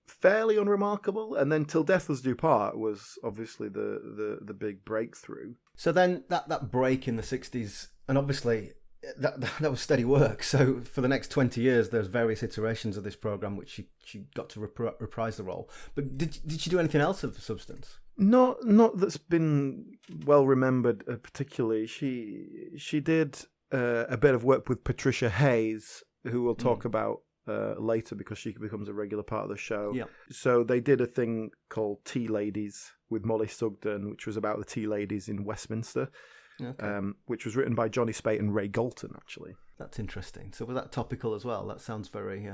[SPEAKER 1] Fairly unremarkable. And then Till Death Us Do Part was obviously the big breakthrough.
[SPEAKER 2] So then that break in the 60s, and obviously that was steady work. So for the next 20 years, there's various iterations of this program which she got to reprise the role. But did she do anything else of substance?
[SPEAKER 1] Not that's been well remembered particularly. She did a bit of work with Patricia Hayes, who we'll talk about later because she becomes a regular part of the show. Yeah. So they did a thing called Tea Ladies with Molly Sugden, which was about the tea ladies in Westminster. Okay. Which was written by Johnny Speight and Ray Galton, actually.
[SPEAKER 2] That's interesting. So was that topical as well? That sounds very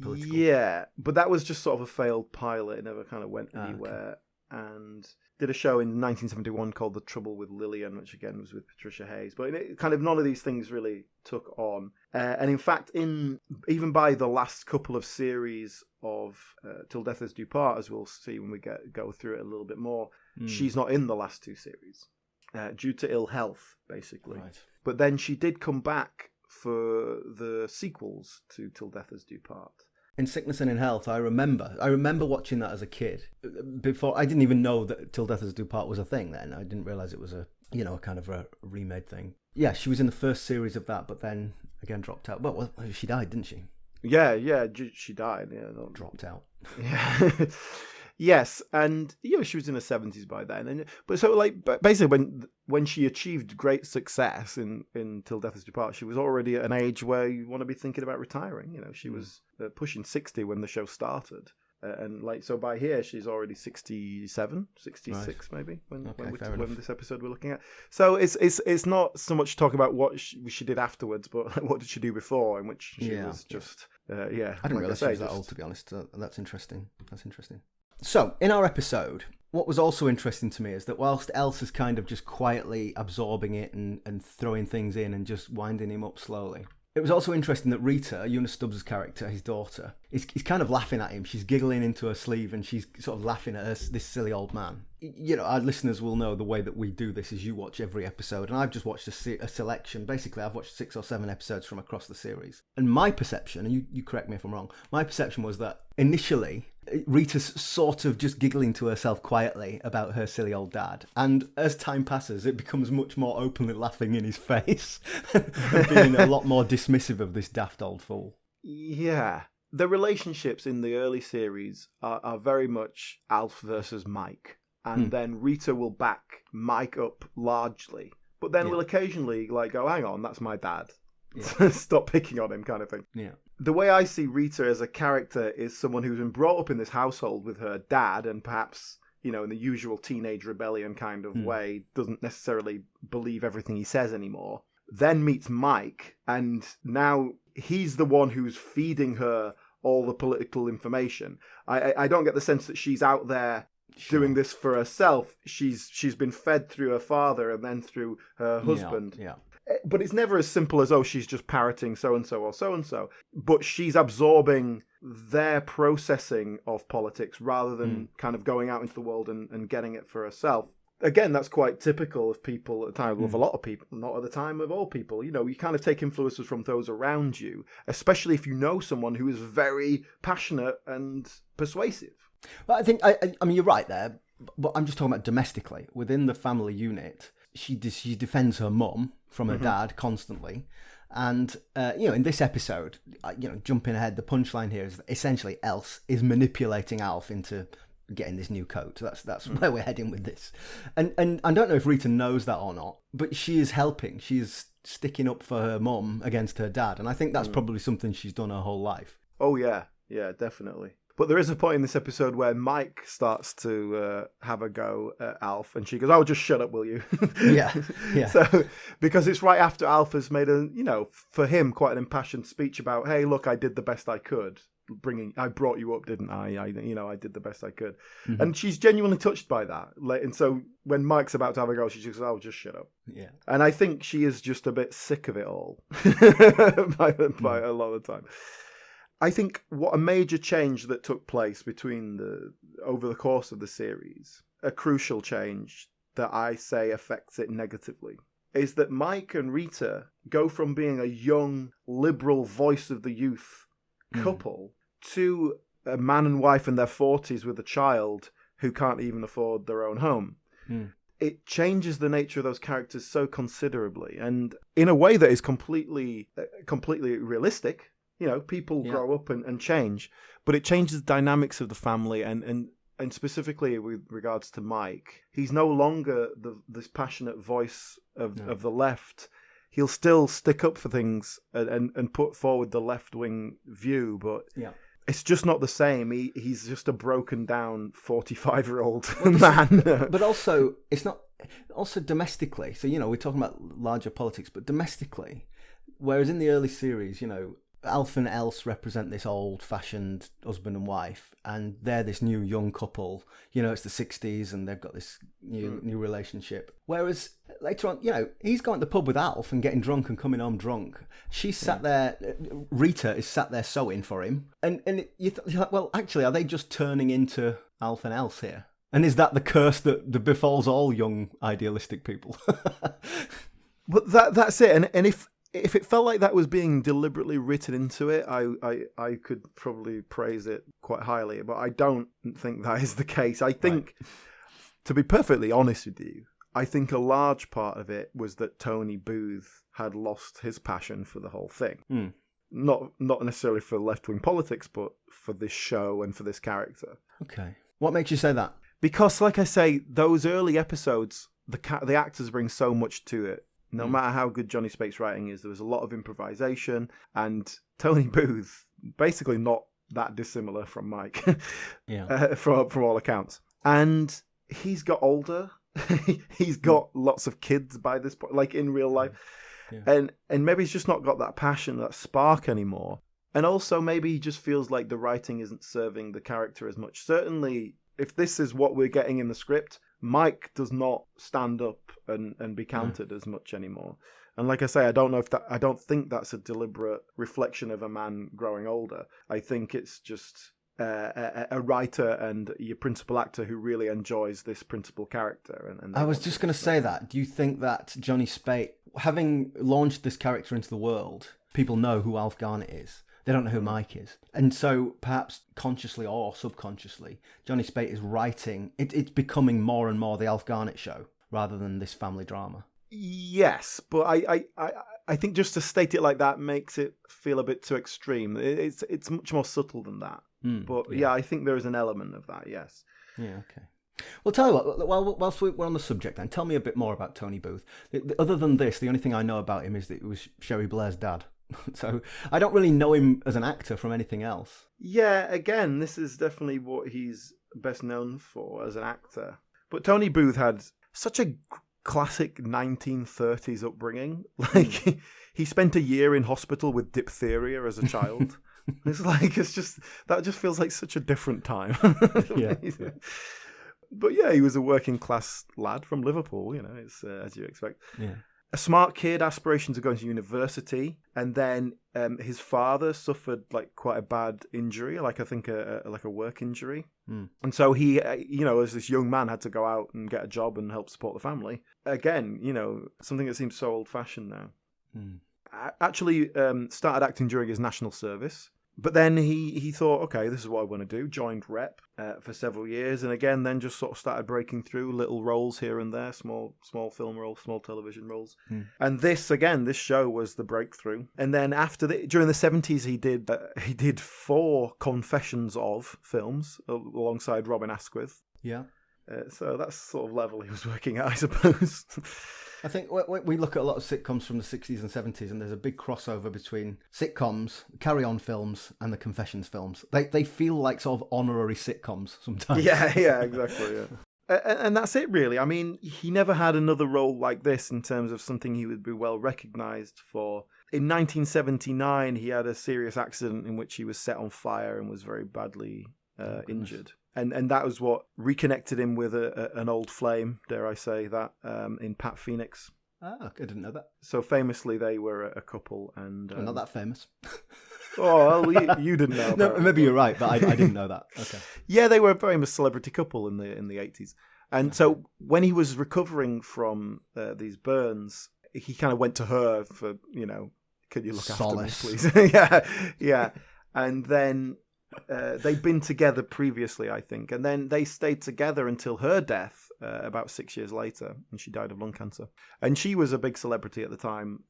[SPEAKER 2] political.
[SPEAKER 1] Yeah, but that was just sort of a failed pilot. It never kind of went anywhere. Okay. And did a show in 1971 called The Trouble with Lillian, which again was with Patricia Hayes. But kind of none of these things really took on. And in fact, even by the last couple of series of Till Death Us Do Part, as we'll see when we go through it a little bit more, she's not in the last two series due to ill health, basically.
[SPEAKER 2] Right.
[SPEAKER 1] But then she did come back for the sequels to Till Death Us Do Part.
[SPEAKER 2] In Sickness and in Health, I remember watching that as a kid. Before, I didn't even know that Till Death Us Do Part was a thing then. I didn't realise it was a kind of a remade thing. Yeah, she was in the first series of that, but then again dropped out. Well, she died, didn't she?
[SPEAKER 1] Yeah, she died. Yeah,
[SPEAKER 2] dropped out.
[SPEAKER 1] Yeah. Yes, and she was in her 70s by then, but basically when she achieved great success in Till Death Us Do Part, she was already at an age where you want to be thinking about retiring. She was pushing 60 when the show started, and so by here she's already 67, 66 right. Maybe when this episode we're looking at. So it's not so much talk about what she did afterwards, but what did she do before, in which she was just
[SPEAKER 2] I didn't realise she was that old, to be honest. That's interesting. So, in our episode, what was also interesting to me is that whilst Else is kind of just quietly absorbing it and throwing things in and just winding him up slowly, it was also interesting that Rita, Eunice Stubbs' character, his daughter, is kind of laughing at him. She's giggling into her sleeve and she's sort of laughing at this silly old man. Our listeners will know the way that we do this is you watch every episode, and I've just watched a selection. Basically, I've watched 6 or 7 episodes from across the series. And my perception, and you correct me if I'm wrong, my perception was that initially Rita's sort of just giggling to herself quietly about her silly old dad. And as time passes, it becomes much more openly laughing in his face and being a lot more dismissive of this daft old fool.
[SPEAKER 1] Yeah. The relationships in the early series are very much Alf versus Mike. And then Rita will back Mike up largely. But then will occasionally go, hang on, that's my dad. Yeah. Stop picking on him, kind of thing.
[SPEAKER 2] Yeah.
[SPEAKER 1] The way I see Rita as a character is someone who's been brought up in this household with her dad and perhaps, in the usual teenage rebellion kind of way, doesn't necessarily believe everything he says anymore. Then meets Mike, and now he's the one who's feeding her all the political information. I don't get the sense that she's out there doing this for herself. She's been fed through her father and then through her husband.
[SPEAKER 2] Yeah.
[SPEAKER 1] But it's never as simple as, she's just parroting so-and-so or so-and-so. But she's absorbing their processing of politics rather than kind of going out into the world and getting it for herself. Again, that's quite typical of people at the time, of a lot of people, not at the time of all people. You kind of take influences from those around you, especially if you know someone who is very passionate and persuasive.
[SPEAKER 2] Well, I think, I mean, you're right there, but I'm just talking about domestically. Within the family unit, she defends her mum from her dad constantly. And, in this episode, jumping ahead, the punchline here is essentially Else is manipulating Alf into getting this new coat. That's where we're heading with this. And I don't know if Rita knows that or not, but she is helping. She is sticking up for her mum against her dad. And I think that's probably something she's done her whole life.
[SPEAKER 1] Oh, yeah. Yeah, definitely. But there is a point in this episode where Mike starts to have a go at Alf, and she goes, "Oh, just shut up, will you?"
[SPEAKER 2] Yeah.
[SPEAKER 1] So, because it's right after Alf has made for him, quite an impassioned speech about, "Hey, look, I did the best I could. I brought you up, didn't I? I did the best I could." Mm-hmm. And she's genuinely touched by that. And so when Mike's about to have a go, she just goes, "Oh, just shut up."
[SPEAKER 2] Yeah. And
[SPEAKER 1] I think she is just a bit sick of it all by a lot of the time. I think what a major change that took place over the course of the series, a crucial change that I say affects it negatively, is that Mike and Rita go from being a young, liberal voice of the youth couple to a man and wife in their 40s with a child who can't even afford their own home. It changes the nature of those characters so considerably, and in a way that is completely realistic. People grow up and change, but it changes the dynamics of the family and specifically with regards to Mike. He's no longer this passionate voice of the left. He'll still stick up for things and put forward the left-wing view, but it's just not the same. He's just a broken down 45-year-old man.
[SPEAKER 2] But also, it's not. Also domestically, so we're talking about larger politics, but domestically, whereas in the early series, Alf and Else represent this old-fashioned husband and wife, and they're this new young couple. You know, it's the 60s, and they've got this new relationship. Whereas later on, you know, he's going to the pub with Alf and getting drunk and coming home drunk. She's sat there. Rita is sat there sewing for him, and you're like, well, actually, are they just turning into Alf and Else here? And is that the curse that befalls all young idealistic people?
[SPEAKER 1] But that's it. And if it felt like that was being deliberately written into it, I could probably praise it quite highly. But I don't think that is the case. I think, to be perfectly honest with you, I think a large part of it was that Tony Booth had lost his passion for the whole thing. Not necessarily for left-wing politics, but for this show and for this character.
[SPEAKER 2] Okay. What makes you say that?
[SPEAKER 1] Because, like I say, those early episodes, the actors bring so much to it. No matter how good Johnny Speight's writing is, there was a lot of improvisation, and Tony Booth, basically not that dissimilar from Mike, from all accounts. And he's got older. He's got lots of kids by this point, like in real life. Yeah. And maybe he's just not got that passion, that spark anymore. And also maybe he just feels like the writing isn't serving the character as much. Certainly, if this is what we're getting in the script, Mike does not stand up and be counted as much anymore. And like I say, I don't think that's a deliberate reflection of a man growing older. I think it's just a writer and your principal actor who really enjoys this principal character. And I
[SPEAKER 2] was just going to say that. Do you think that Johnny Speight, having launched this character into the world, people know who Alf Garnett is? They don't know who Mike is. And so perhaps consciously or subconsciously, Johnny Speight is writing, it's becoming more and more the Alf Garnett show rather than this family drama.
[SPEAKER 1] Yes, but I think just to state it like that makes it feel a bit too extreme. It's much more subtle than that. But yeah, I think there is an element of that, yes.
[SPEAKER 2] Yeah, okay. Well, tell you what, whilst we're on the subject then, tell me a bit more about Tony Booth. Other than this, the only thing I know about him is that it was Sherry Blair's dad. So I don't really know him as an actor from anything else.
[SPEAKER 1] Yeah, again, this is definitely what he's best known for as an actor. But Tony Booth had such a classic 1930s upbringing. Like, he spent a year in hospital with diphtheria as a child. That just feels like such a different time.
[SPEAKER 2] Yeah.
[SPEAKER 1] But yeah, he was a working class lad from Liverpool, you know, it's as you expect.
[SPEAKER 2] Yeah.
[SPEAKER 1] A smart kid, aspirations of going to university, and then his father suffered like quite a bad injury, like I think a work injury, and so he, as this young man, had to go out and get a job and help support the family. Again, something that seems so old-fashioned now. Actually, started acting during his national service. But then he thought, okay, this is what I want to do. Joined Rep for several years, and again, then just sort of started breaking through little roles here and there, small film roles, small television roles. And this show was the breakthrough. And then during the 70s, he did 4 Confessions of films alongside Robin Asquith.
[SPEAKER 2] Yeah.
[SPEAKER 1] So that's the sort of level he was working at, I suppose.
[SPEAKER 2] I think we look at a lot of sitcoms from the 60s and 70s, and there's a big crossover between sitcoms, carry-on films, and the Confessions films. They feel like sort of honorary sitcoms sometimes.
[SPEAKER 1] Yeah, exactly, yeah. And that's it, really. I mean, he never had another role like this in terms of something he would be well recognised for. In 1979, he had a serious accident in which he was set on fire and was very badly injured. And that was what reconnected him with an old flame, dare I say that, in Pat Phoenix.
[SPEAKER 2] Oh, I didn't know that.
[SPEAKER 1] So famously, they were a couple. And
[SPEAKER 2] not that famous.
[SPEAKER 1] Oh, well, you didn't know.
[SPEAKER 2] No, maybe you're right, but I didn't know that. Okay.
[SPEAKER 1] Yeah, they were a famous celebrity couple in the 80s. And so when he was recovering from these burns, he kind of went to her for, could you look
[SPEAKER 2] Solace.
[SPEAKER 1] after me, please? Yeah. And then they'd been together previously, I think. And then they stayed together until her death about 6 years later. And she died of lung cancer. And she was a big celebrity at the time.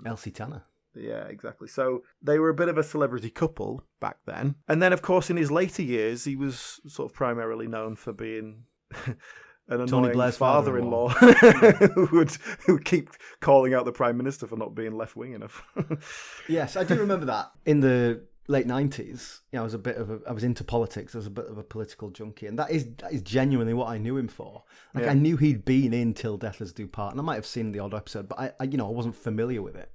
[SPEAKER 2] Elsie Tanner.
[SPEAKER 1] Yeah, exactly. So they were a bit of a celebrity couple back then. And then, of course, in his later years, he was sort of primarily known for being an annoying father-in-law who would keep calling out the Prime Minister for not being left-wing enough.
[SPEAKER 2] Yes, I do remember that. In the late 90s, I was into politics. I was a bit of a political junkie, and that is genuinely what I knew him for. Like, I knew he'd been in Till Death Us Do Part, and I might have seen the odd episode, but I wasn't familiar with it.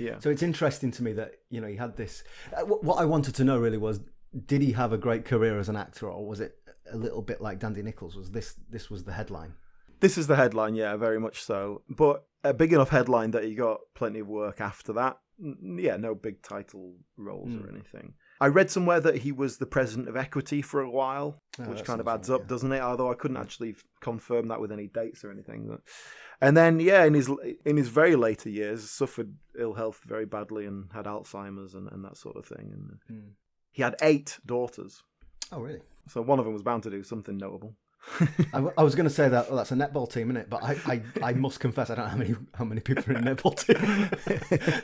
[SPEAKER 1] Yeah.
[SPEAKER 2] So it's interesting to me that, you know, he had this... What I wanted to know really was, did he have a great career as an actor, or was it a little bit like Dandy Nichols? Was this was the headline?
[SPEAKER 1] This is the headline, yeah, very much so. But a big enough headline that he got plenty of work after that. Yeah, no big title roles or anything. I read somewhere that he was the president of Equity for a while, which kind of adds up, doesn't it? Although I couldn't actually confirm that with any dates or anything. But... And then, yeah, in his very later years, suffered ill health very badly and had Alzheimer's and that sort of thing. And he had 8 daughters.
[SPEAKER 2] Oh, really?
[SPEAKER 1] So one of them was bound to do something notable.
[SPEAKER 2] I was going to say that that's a netball team, isn't it? But I must confess, I don't know how many people are in a netball team.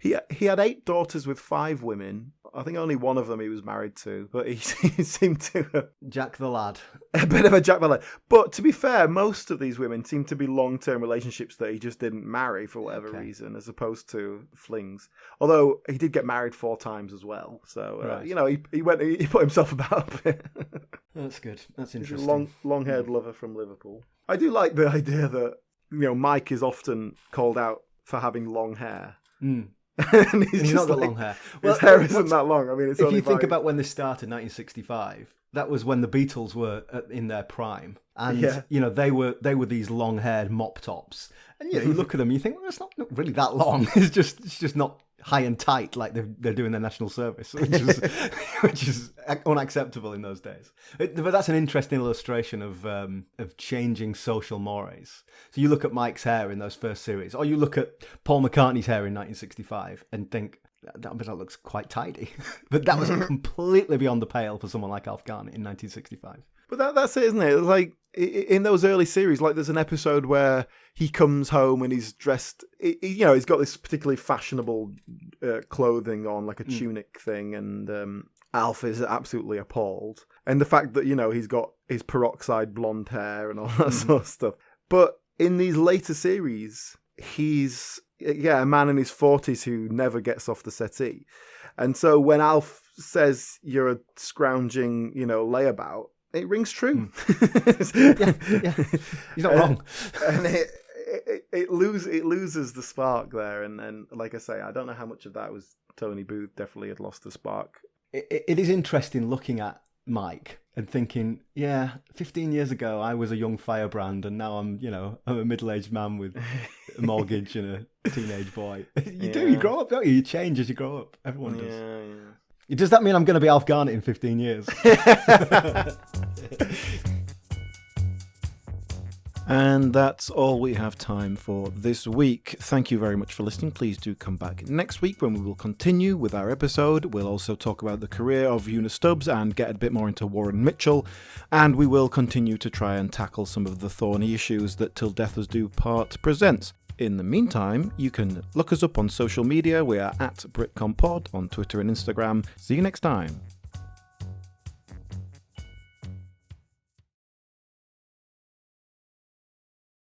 [SPEAKER 1] He had 8 daughters with 5 women. I think only one of them he was married to, but he seemed to...
[SPEAKER 2] Jack the lad.
[SPEAKER 1] A bit of a Jack the lad. But to be fair, most of these women seem to be long-term relationships that he just didn't marry for whatever reason, as opposed to flings. Although he did get married 4 times as well. So, you know, he put himself about a bit.
[SPEAKER 2] That's good. That's
[SPEAKER 1] He's
[SPEAKER 2] interesting.
[SPEAKER 1] a long-haired lover from Liverpool. I do like the idea that, you know, Mike is often called out for having long hair.
[SPEAKER 2] And he's not got long hair.
[SPEAKER 1] His hair isn't that long. I mean, it's
[SPEAKER 2] if
[SPEAKER 1] only
[SPEAKER 2] you think about when this started, 1965, that was when the Beatles were in their prime, and you know they were these long-haired mop tops, and you know, you look at them, and you think, well, it's not really that long. It's just not high and tight like they're doing their national service, which is unacceptable in those days. But that's an interesting illustration of changing social mores. So you look at Mike's hair in those first series, or you look at Paul McCartney's hair in 1965 and think, that looks quite tidy. But that was completely beyond the pale for someone like Alf Garnett in 1965.
[SPEAKER 1] But that's it, isn't it? Like, in those early series, like there's an episode where he comes home and he's dressed, you know, he's got this particularly fashionable clothing on, like a tunic thing, and Alf is absolutely appalled. And the fact that, you know, he's got his peroxide blonde hair and all that sort of stuff. But in these later series, he's, a man in his 40s who never gets off the settee. And so when Alf says you're a scrounging, you know, layabout, it rings true.
[SPEAKER 2] Yeah. He's not wrong.
[SPEAKER 1] And it loses the spark there. And like I say, I don't know how much of that was Tony Booth definitely had lost the spark.
[SPEAKER 2] It is interesting looking at Mike and thinking, 15 years ago I was a young firebrand, and now I'm a middle-aged man with a mortgage and a teenage boy. You grow up, don't you? You change as you grow up. Everyone does. Yeah. Does that mean I'm going to be Alf Garnett in 15 years?
[SPEAKER 1] And that's all we have time for this week. Thank you very much for listening. Please do come back next week when we will continue with our episode. We'll also talk about the career of Una Stubbs and get a bit more into Warren Mitchell. And we will continue to try and tackle some of the thorny issues that Till Death Us Do Part presents. In the meantime, you can look us up on social media. We are at BritcomPod on Twitter and Instagram. See you next time.